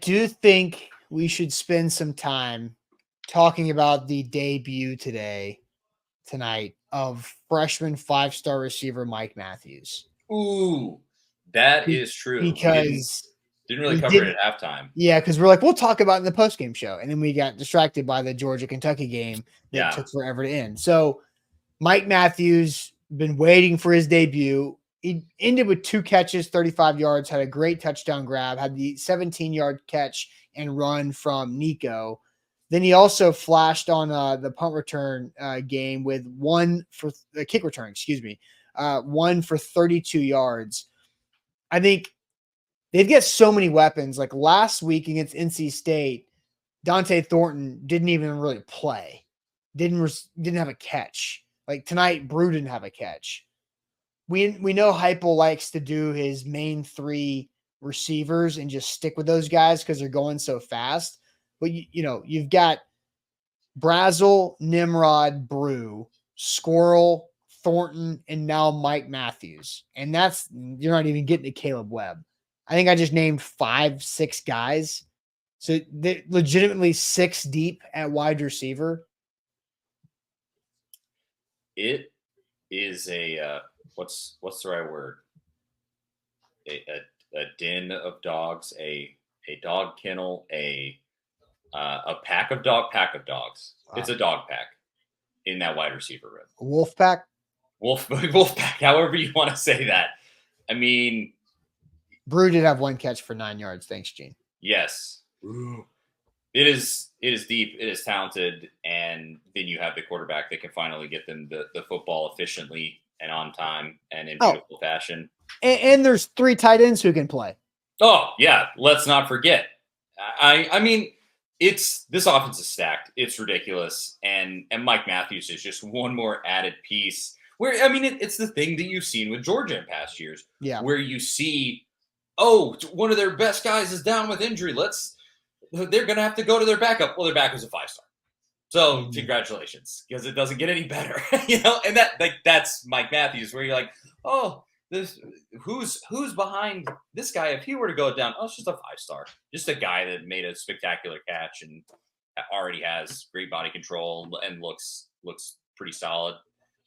do think we should spend some time talking about the debut tonight of freshman 5-star receiver Mike Matthews. Ooh, that is true. We Because didn't really we cover didn't, it at halftime. yeah, because we're like, we'll talk about it in the post-game show. And then we got distracted by the Georgia-Kentucky game that took forever to end. So Mike Matthews been waiting for his debut. He ended with 2 catches, 35 yards, had a great touchdown grab, had the 17-yard catch and run from Nico. Then he also flashed on the punt return game with one for the kick return, one for 32 yards. I think they've got so many weapons. Like last week against NC State, Dante Thornton didn't even really play, didn't have a catch. Like tonight, Brew didn't have a catch. We know Heupel likes to do his main 3 receivers and just stick with those guys because they're going so fast. But you've got Brazel, Nimrod, Brew, Squirrel, Thornton, and now Mike Matthews. And you're not even getting to Caleb Webb. I think I just named 5, 6 guys. So they're legitimately 6 deep at wide receiver. It is a what's the right word? A den of dogs, a dog kennel, a pack of dogs. Wow. It's a dog pack in that wide receiver room. A wolf pack? Wolf pack, however you want to say that. I mean, Brew did have 1 catch for 9 yards. Thanks, Gene. Yes. It is deep, it is talented, and then you have the quarterback that can finally get them the football efficiently and on time and in beautiful fashion. And there's 3 tight ends who can play. Oh, yeah. Let's not forget. I mean, this offense is stacked. It's ridiculous. And Mike Matthews is just one more added piece where, I mean, it's the thing that you've seen with Georgia in past years. Yeah. Where you see, one of their best guys is down with injury. They're going to have to go to their backup. Well, their backup is a 5-star. So congratulations, because it doesn't get any better, and that's Mike Matthews, where you're like, who's behind this guy? If he were to go down, it's just a 5-star, just a guy that made a spectacular catch and already has great body control and looks pretty solid.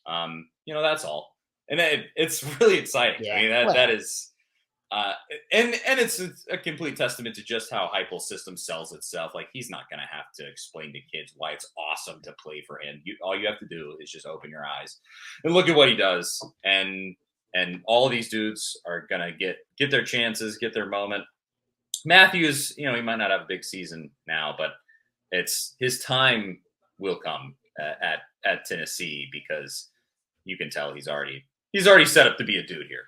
That's all. And it's really exciting. Yeah. I mean, that is, and it's a complete testament to just how Heupel's system sells itself. Like, he's not going to have to explain to kids why it's awesome to play for him. All you have to do is just open your eyes and look at what he does. And all of these dudes are going to get their chances, get their moment. Matthews, he might not have a big season now, but his time will come at Tennessee, because you can tell he's already set up to be a dude here.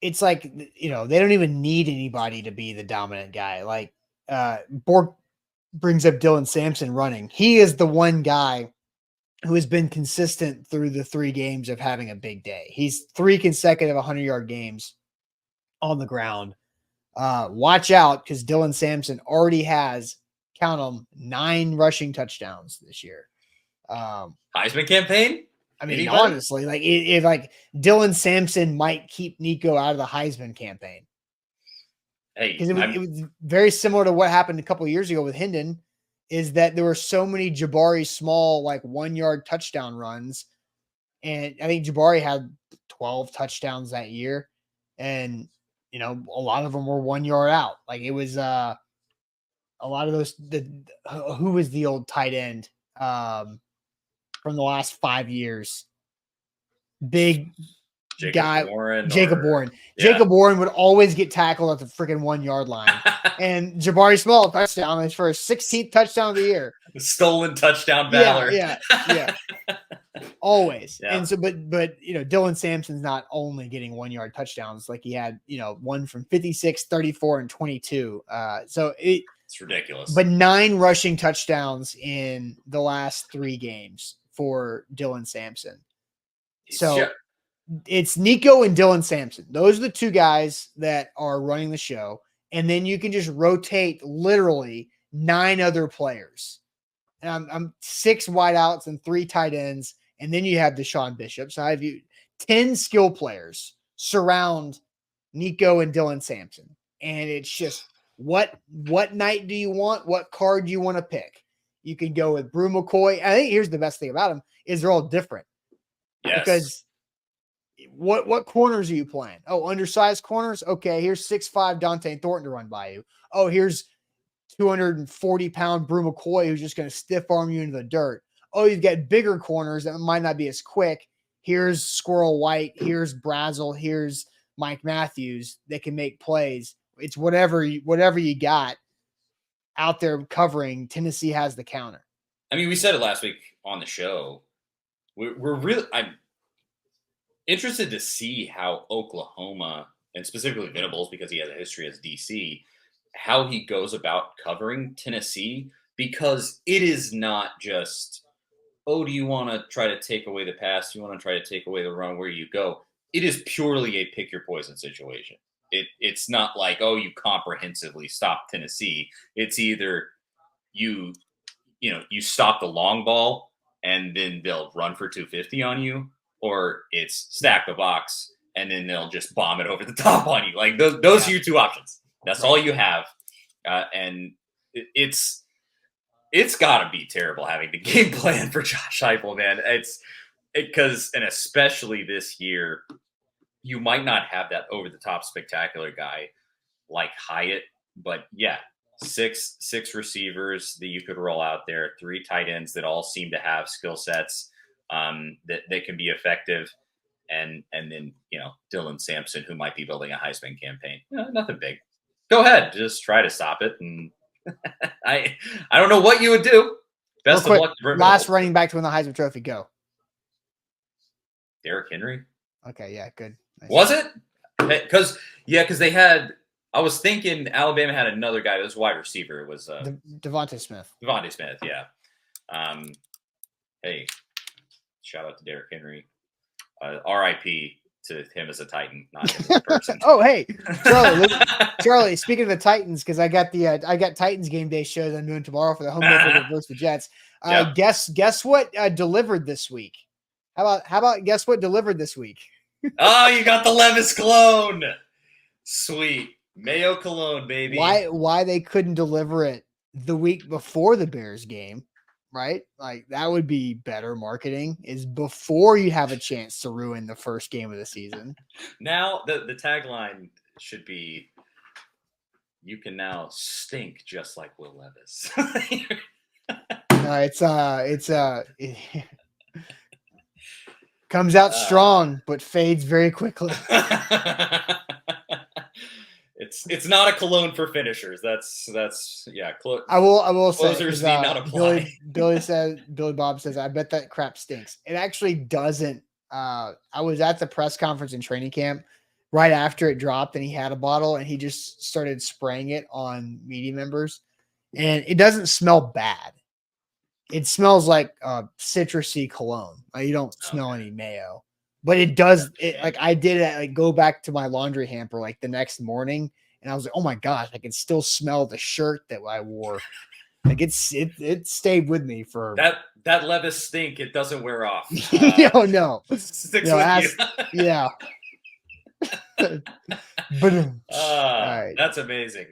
It's like, they don't even need anybody to be the dominant guy. Like Bork brings up Dylan Samson running. He is the one guy who has been consistent through the 3 games of having a big day. He's 3 consecutive 100-yard games on the ground. Watch out, because Dylan Samson already has, count them, 9 rushing touchdowns this year. Heisman campaign? I mean, honestly, like if like Dylan Samson might keep Nico out of the Heisman campaign. Hey, because it was very similar to what happened a couple of years ago with Hendon, is that there were so many Jabari Small, like 1-yard touchdown runs. And I think Jabari had 12 touchdowns that year. And, a lot of them were 1 yard out. Like it was a lot of those, who was the old tight end from the last 5 years? Big Jacob Warren. Yeah. Jacob Warren would always get tackled at the freaking 1 yard line. And Jabari Small touchdown is for his 16th touchdown of the year. The stolen touchdown valor. Yeah. Always. Yeah. And so, but Dylan Samson's not only getting 1 yard touchdowns, like he had, one from 56, 34, and 22. So it's ridiculous. But 9 rushing touchdowns in the last 3 games for Dylan Samson. So it's Nico and Dylan Samson. Those are the 2 guys that are running the show. And then you can just rotate literally 9 other players. And I'm 6 wideouts and 3 tight ends. And then you have Deshaun Bishop. So I have 10 skill players surround Nico and Dylan Samson. And it's just What knight do you want? What card do you want to pick? You can go with Brew McCoy. I think here's the best thing about them is they're all different. Yes. Because what corners are you playing? Oh, undersized corners? Okay, here's 6'5" Dante Thornton to run by you. Oh, here's 240-pound Brew McCoy who's just going to stiff arm you into the dirt. Oh, you've got bigger corners that might not be as quick. Here's Squirrel White. Here's Brazel. Here's Mike Matthews. They can make plays. It's whatever you got out there covering. Tennessee has the counter. I mean, we said it last week on the show. I'm interested to see how Oklahoma, and specifically Venables, because he has a history as DC, how he goes about covering Tennessee, because it is not just, oh, do you want to try to take away the pass? Do you want to try to take away the run? Where you go? It is purely a pick your poison situation. It's not like, oh, you comprehensively stop Tennessee. It's either you stop the long ball and then they'll run for 250 on you, or it's stack the box and then they'll just bomb it over the top on you. Like those are your two options. That's all you have. And it's got to be terrible having the game plan for Josh Heupel, man. And especially this year, you might not have that over the top spectacular guy like Hyatt, but yeah, six receivers that you could roll out there, 3 tight ends that all seem to have skill sets that can be effective. And then, Dylan Samson, who might be building a Heisman campaign. Nothing big. Go ahead. Just try to stop it. And I don't know what you would do. Best of luck. Last running back to win the Heisman Trophy. Go. Derrick Henry. Okay. Yeah. Good. Nice. Was it? Because they had. I was thinking Alabama had another guy that was wide receiver. It was Devontae Smith. Devontae Smith. Yeah. Hey, shout out to Derrick Henry. R.I.P. to him as a Titan, not him as a person. Oh, hey, Charlie. Speaking of the Titans, because I got Titans game day show that I'm doing tomorrow for the home game versus the Jets. Yep. Guess what delivered this week? How about guess what delivered this week? Oh, you got the Levis cologne. Sweet Mayo cologne, baby. Why they couldn't deliver it the week before the Bears game? Right? Like that would be better marketing, is before you have a chance to ruin the first game of the season. Now the tagline should be, you can now stink just like Will Levis. It comes out strong, but fades very quickly. It's not a cologne for finishers. That's yeah. I will say closers need not apply. Billy Bob says, I bet that crap stinks. It actually doesn't. I was at the press conference in training camp right after it dropped, and he had a bottle, and he just started spraying it on media members, and it doesn't smell bad. It smells like citrusy cologne. Like, you don't smell any mayo. But it does. Like I did it. Like go back to my laundry hamper like the next morning, and I was like, "Oh my gosh, I can still smell the shirt that I wore." Like it stayed with me for that Levis stink. It doesn't wear off. No. Sticks with you. Yeah. All right. That's amazing.